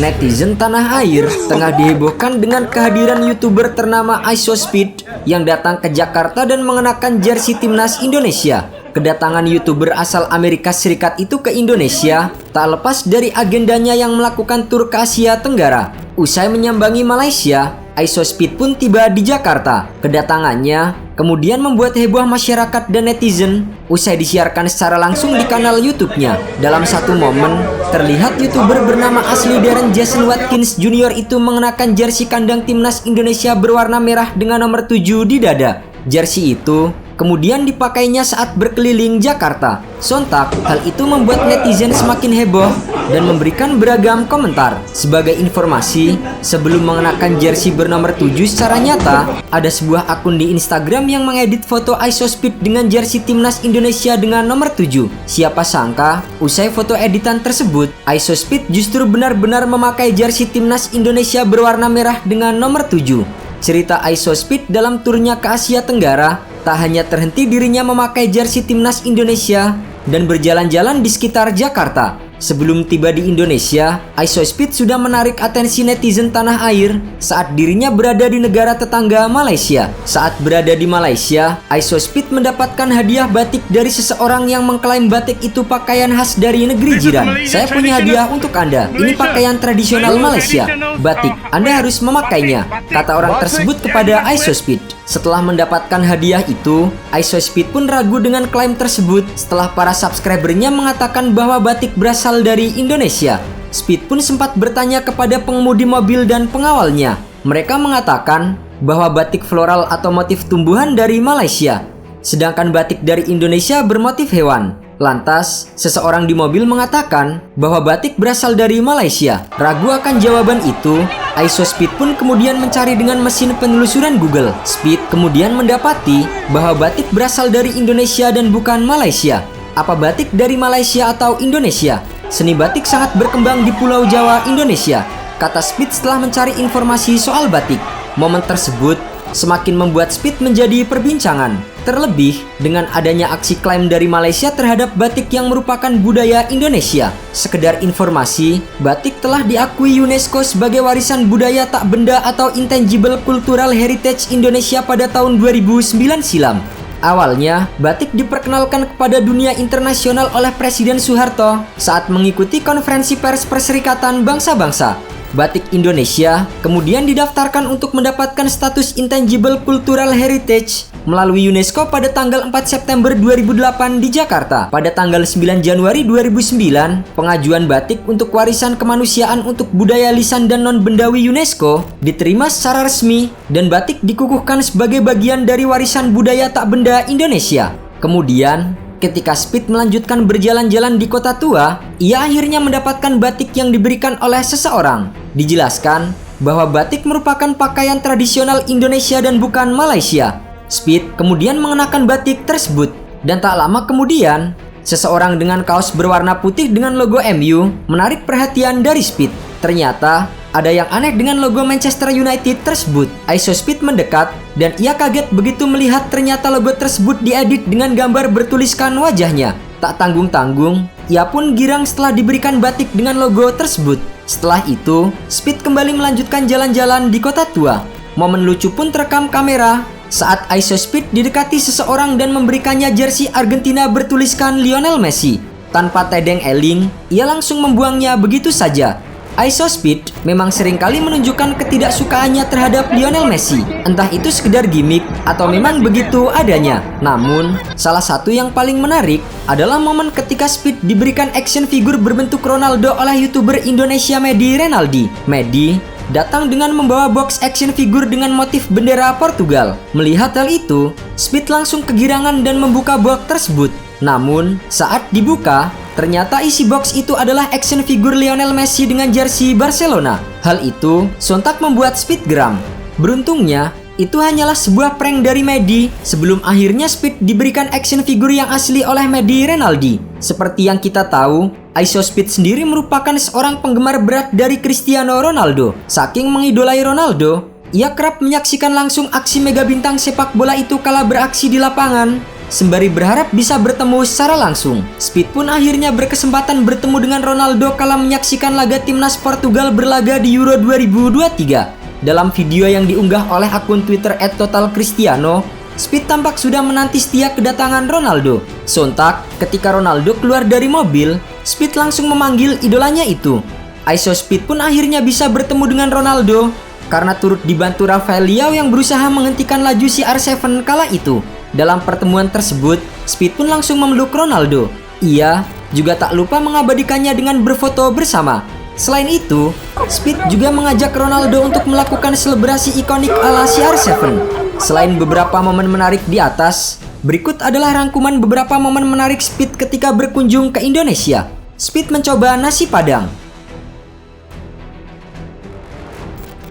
Netizen tanah air tengah dihebohkan dengan kehadiran YouTuber ternama ISOSpeed yang datang ke Jakarta dan mengenakan jersey timnas Indonesia. Kedatangan YouTuber asal Amerika Serikat itu ke Indonesia tak lepas dari agendanya yang melakukan tur ke Asia Tenggara. Usai menyambangi Malaysia, ISOSpeed pun tiba di Jakarta. Kedatangannya kemudian membuat heboh masyarakat dan netizen usai disiarkan secara langsung di kanal YouTube-nya. Dalam satu momen, terlihat YouTuber bernama asli Darren Jason Watkins Jr. itu mengenakan jersey kandang timnas Indonesia berwarna merah dengan nomor 7 di dada. Jersey itu kemudian dipakainya saat berkeliling Jakarta. Sontak, hal itu membuat netizen semakin heboh dan memberikan beragam komentar. Sebagai informasi, sebelum mengenakan jersey bernomor 7 secara nyata, ada sebuah akun di Instagram yang mengedit foto ISOSpeed dengan jersey timnas Indonesia dengan nomor 7. Siapa sangka, usai foto editan tersebut, ISOSpeed justru benar-benar memakai jersey timnas Indonesia berwarna merah dengan nomor 7. Cerita ISOSpeed dalam turnya ke Asia Tenggara tak hanya terhenti dirinya memakai jersey timnas Indonesia dan berjalan-jalan di sekitar Jakarta. Sebelum tiba di Indonesia, ISOSpeed sudah menarik atensi netizen tanah air saat dirinya berada di negara tetangga Malaysia. Saat berada di Malaysia, ISOSpeed mendapatkan hadiah batik dari seseorang yang mengklaim batik itu pakaian khas dari negeri jiran. Saya punya hadiah untuk Anda. Ini pakaian tradisional Malaysia. Batik, Anda harus memakainya, kata orang tersebut kepada ISOSpeed. Setelah mendapatkan hadiah itu, ISOSpeed pun ragu dengan klaim tersebut setelah para subscribernya mengatakan bahwa batik berasal dari Indonesia. Speed pun sempat bertanya kepada pengemudi mobil dan pengawalnya. Mereka mengatakan bahwa batik floral atau motif tumbuhan dari Malaysia, sedangkan batik dari Indonesia bermotif hewan. Lantas, seseorang di mobil mengatakan bahwa batik berasal dari Malaysia. Ragu akan jawaban itu, ISOSpeed pun kemudian mencari dengan mesin penelusuran Google. Speed kemudian mendapati bahwa batik berasal dari Indonesia dan bukan Malaysia. Apa batik dari Malaysia atau Indonesia? Seni batik sangat berkembang di Pulau Jawa, Indonesia, kata Speed setelah mencari informasi soal batik. Momen tersebut semakin membuat Speed menjadi perbincangan. Terlebih dengan adanya aksi klaim dari Malaysia terhadap batik yang merupakan budaya Indonesia. Sekedar informasi, batik telah diakui UNESCO sebagai warisan budaya tak benda atau intangible cultural heritage Indonesia pada tahun 2009 silam. Awalnya, batik diperkenalkan kepada dunia internasional oleh Presiden Soeharto saat mengikuti konferensi pers Perserikatan Bangsa-Bangsa. Batik Indonesia kemudian didaftarkan untuk mendapatkan status Intangible Cultural Heritage melalui UNESCO pada tanggal 4 September 2008 di Jakarta. Pada tanggal 9 Januari 2009, pengajuan batik untuk warisan kemanusiaan untuk budaya lisan dan non-bendawi UNESCO diterima secara resmi dan batik dikukuhkan sebagai bagian dari warisan budaya tak benda Indonesia. Kemudian, ketika Speed melanjutkan berjalan-jalan di Kota Tua, ia akhirnya mendapatkan batik yang diberikan oleh seseorang. Dijelaskan bahwa batik merupakan pakaian tradisional Indonesia dan bukan Malaysia. Speed kemudian mengenakan batik tersebut, dan tak lama kemudian, seseorang dengan kaos berwarna putih dengan logo MU menarik perhatian dari Speed. Ternyata, ada yang aneh dengan logo Manchester United tersebut. ISOSpeed mendekat dan ia kaget begitu melihat ternyata logo tersebut diedit dengan gambar bertuliskan wajahnya. Tak tanggung-tanggung, ia pun girang setelah diberikan batik dengan logo tersebut. Setelah itu, Speed kembali melanjutkan jalan-jalan di Kota Tua. Momen lucu pun terekam kamera saat ISOSpeed didekati seseorang dan memberikannya jersey Argentina bertuliskan Lionel Messi. Tanpa tedeng-eling, ia langsung membuangnya begitu saja. ISOSpeed memang seringkali menunjukkan ketidaksukaannya terhadap Lionel Messi. Entah itu sekedar gimmick atau memang begitu adanya. Namun, salah satu yang paling menarik adalah momen ketika Speed diberikan action figure berbentuk Ronaldo oleh YouTuber Indonesia Medi Renaldi. Medi datang dengan membawa box action figure dengan motif bendera Portugal. Melihat hal itu, Speed langsung kegirangan dan membuka box tersebut. Namun, saat dibuka, ternyata isi box itu adalah action figure Lionel Messi dengan jersey Barcelona. Hal itu sontak membuat Speed geram. Beruntungnya, itu hanyalah sebuah prank dari Medi sebelum akhirnya Speed diberikan action figure yang asli oleh Medi Renaldi. Seperti yang kita tahu, ISOSpeed sendiri merupakan seorang penggemar berat dari Cristiano Ronaldo. Saking mengidolai Ronaldo, ia kerap menyaksikan langsung aksi mega bintang sepak bola itu kala beraksi di lapangan. sembari berharap bisa bertemu secara langsung. Speed pun akhirnya berkesempatan bertemu dengan Ronaldo kala menyaksikan laga timnas Portugal berlaga di Euro 2023. Dalam video yang diunggah oleh akun Twitter @totalcristiano, Speed tampak sudah menanti setia kedatangan Ronaldo. Sontak, ketika Ronaldo keluar dari mobil, Speed langsung memanggil idolanya itu. Iso Speed pun akhirnya bisa bertemu dengan Ronaldo karena turut dibantu Rafael Leao yang berusaha menghentikan laju CR7 kala itu. Dalam pertemuan tersebut, Speed pun langsung memeluk Ronaldo. Ia juga tak lupa mengabadikannya dengan berfoto bersama. Selain itu, Speed juga mengajak Ronaldo untuk melakukan selebrasi ikonik ala CR7. Selain beberapa momen menarik di atas, berikut adalah rangkuman beberapa momen menarik Speed ketika berkunjung ke Indonesia. Speed mencoba nasi Padang.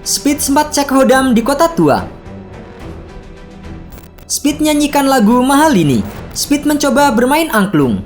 Speed sempat cek hodam di Kota Tua. Speed nyanyikan lagu Mahal Ini. Speed mencoba bermain angklung.